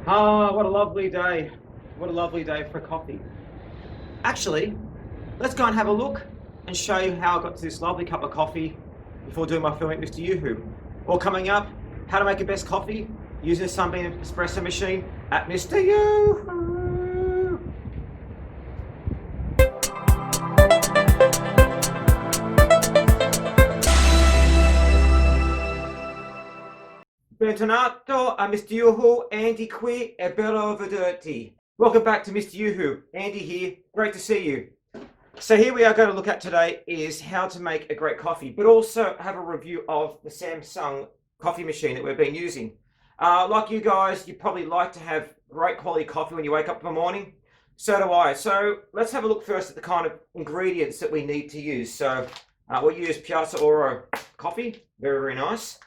Ah, what a lovely day. What a lovely day for coffee. Actually, let's go and have a look and show you how I got to this lovely cup of coffee before doing my film at Mr.YouWho. All coming up, how to make the best coffee using a Sunbeam Espresso machine at Mr.YouWho. Bentornato a MrYouWho, Andy qui e bello vederti. Welcome back to MrYouWho. Andy here, great to see you. So here we are going to look at today is how to make a great coffee, but also have a review of the Samsung coffee machine that we've been using. Like you guys, you probably like to have great quality coffee when you wake up in the morning. So do I. So let's have a look first at the kind of ingredients that we need to use. So we'll use Piazza Oro coffee, very, very nice.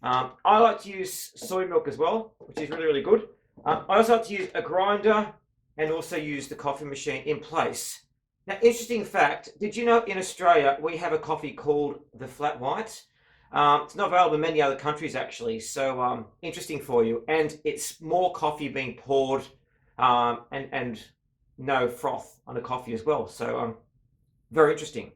I like to use soy milk as well, which is really, really good. I also like to use a grinder and also use the coffee machine in place. Now, interesting fact, did you know in Australia we have a coffee called the Flat White? It's not available in many other countries actually, so interesting for you. And it's more coffee being poured and no froth on the coffee as well. So very interesting.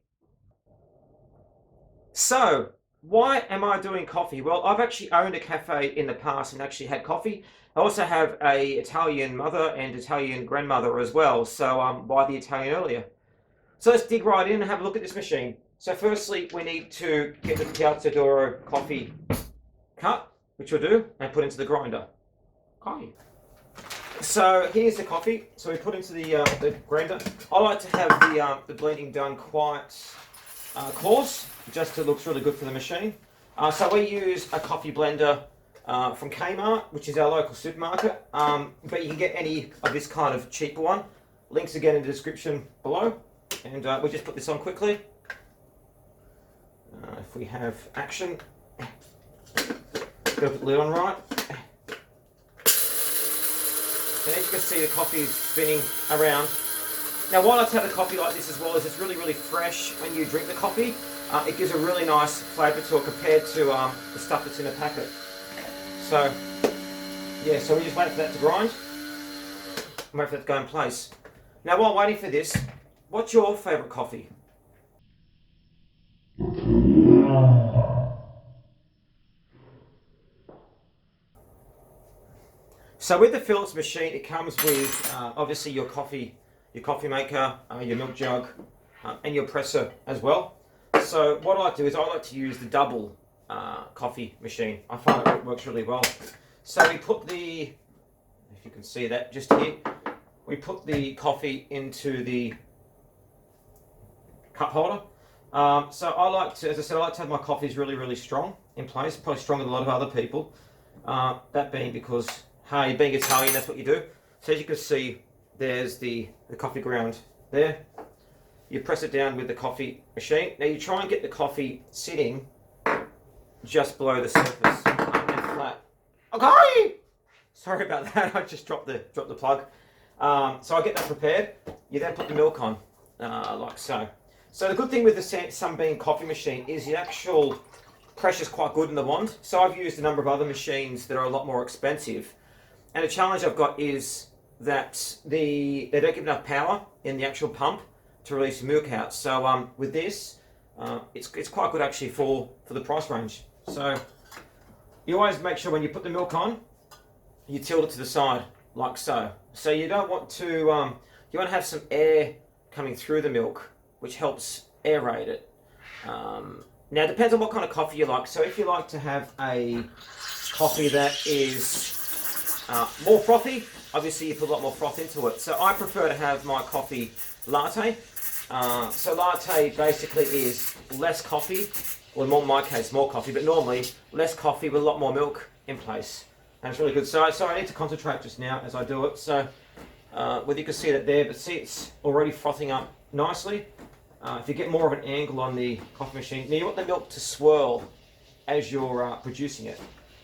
So, why am I doing coffee? Well, I've actually owned a cafe in the past and actually had coffee. I also have a Italian mother and Italian grandmother as well, so by the Italian earlier. So let's dig right in and have a look at this machine. So firstly, we need to get the Piazza d'Oro coffee cut, which we'll do, and put into the grinder. Okay. So here's the coffee. So we put into the grinder. I like to have the blending done quite coarse, just to looks really good for the machine. So we use a coffee blender from Kmart, which is our local supermarket, but you can get any of this kind of cheaper one. Links again in the description below. And we just put this on quickly. If we have action, put the lid on right. So as you can see, the coffee is spinning around. Now, why I like to have a coffee like this as well is it's really, really fresh when you drink the coffee. It gives a really nice flavour to it compared to the stuff that's in a packet. So, yeah, so we just wait for that to grind and wait for that to go in place. Now, while waiting for this, what's your favourite coffee? So with the Philips machine, it comes with obviously your coffee maker, your milk jug, and your presser as well. So what I like to do is I like to use the double coffee machine. I find it works really well. So we put if you can see that just here, we put the coffee into the cup holder. So I like to, as I said, I like to have my coffees really, really strong in place, probably stronger than a lot of other people. That being because, hey, being Italian, that's what you do. So as you can see, there's the coffee ground there. You press it down with the coffee machine. Now you try and get the coffee sitting just below the surface and flat. Okay! Sorry about that, I just dropped the plug. So I get that prepared. You then put the milk on, like so. So the good thing with the Sunbeam coffee machine is the actual pressure's quite good in the wand. So I've used a number of other machines that are a lot more expensive. And the challenge I've got is that they don't give enough power in the actual pump to release the milk out. So with this, it's quite good actually for the price range. So you always make sure when you put the milk on, you tilt it to the side like so. So you don't want to, you want to have some air coming through the milk, which helps aerate it. Now it depends on what kind of coffee you like. So if you like to have a coffee that is more frothy, obviously you put a lot more froth into it. So I prefer to have my coffee latte. So latte basically is less coffee, well in my case more coffee, but normally less coffee with a lot more milk in place. And it's really good. So I need to concentrate just now as I do it. So whether you can see that there, but see it's already frothing up nicely. If you get more of an angle on the coffee machine, now you want the milk to swirl as you're producing it.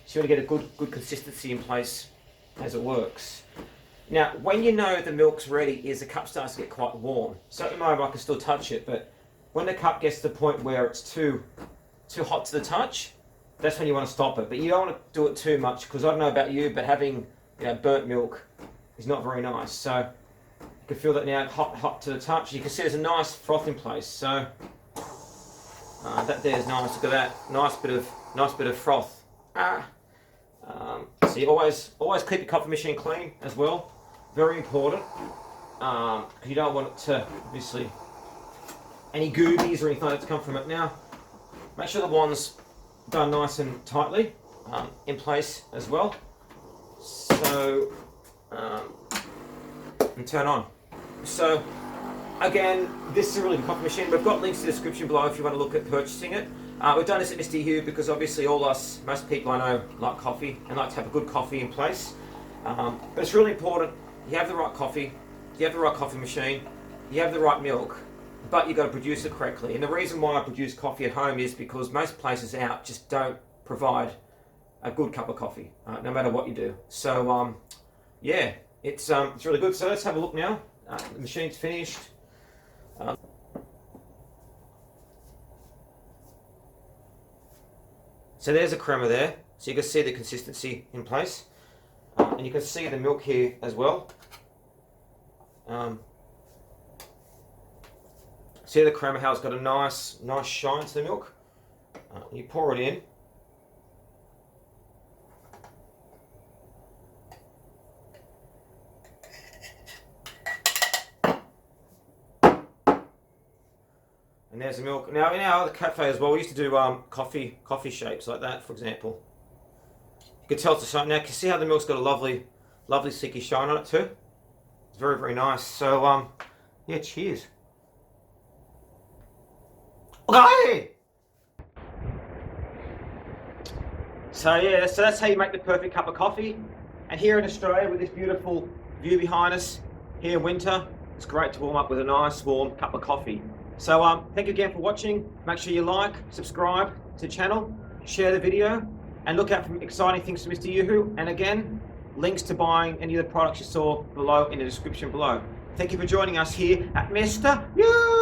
So you want to get a good consistency in place as it works. Now, when you know the milk's ready is the cup starts to get quite warm. So at the moment I can still touch it, but when the cup gets to the point where it's too hot to the touch, that's when you want to stop it. But you don't want to do it too much because I don't know about you, but having burnt milk is not very nice. So you can feel that now, hot to the touch. You can see there's a nice froth in place. So that there's nice. Look at that, nice bit of froth. So you always keep your coffee machine clean as well. Very important. You don't want it to, obviously, any goobies or anything like that to come from it. Now, make sure the wand's done nice and tightly in place as well. So, and turn on. So, again, this is a really good coffee machine. We've got links in the description below if you want to look at purchasing it. We've done this at MrYouWho because obviously most people I know like coffee and like to have a good coffee in place. But it's really important you have the right coffee, you have the right coffee machine, you have the right milk, but you've got to produce it correctly. And the reason why I produce coffee at home is because most places out just don't provide a good cup of coffee, no matter what you do. So yeah, it's really good. So let's have a look now. The machine's finished. So there's a crema there, so you can see the consistency in place, and you can see the milk here as well. See the crema, how it's got a nice shine to the milk. You pour it in. And there's the milk. Now in our other cafe as well, we used to do coffee shapes like that, for example. You can tell it's a shine. Now you can see how the milk's got a lovely sticky shine on it too. It's very, very nice. So yeah, cheers. Okay. So yeah, so that's how you make the perfect cup of coffee. And here in Australia, with this beautiful view behind us, here in winter, it's great to warm up with a nice warm cup of coffee. So thank you again for watching. Make sure you like, subscribe to the channel, share the video, and look out for exciting things from MrYouWho. And again, links to buying any of the products you saw below in the description below. Thank you for joining us here at MrYouWho.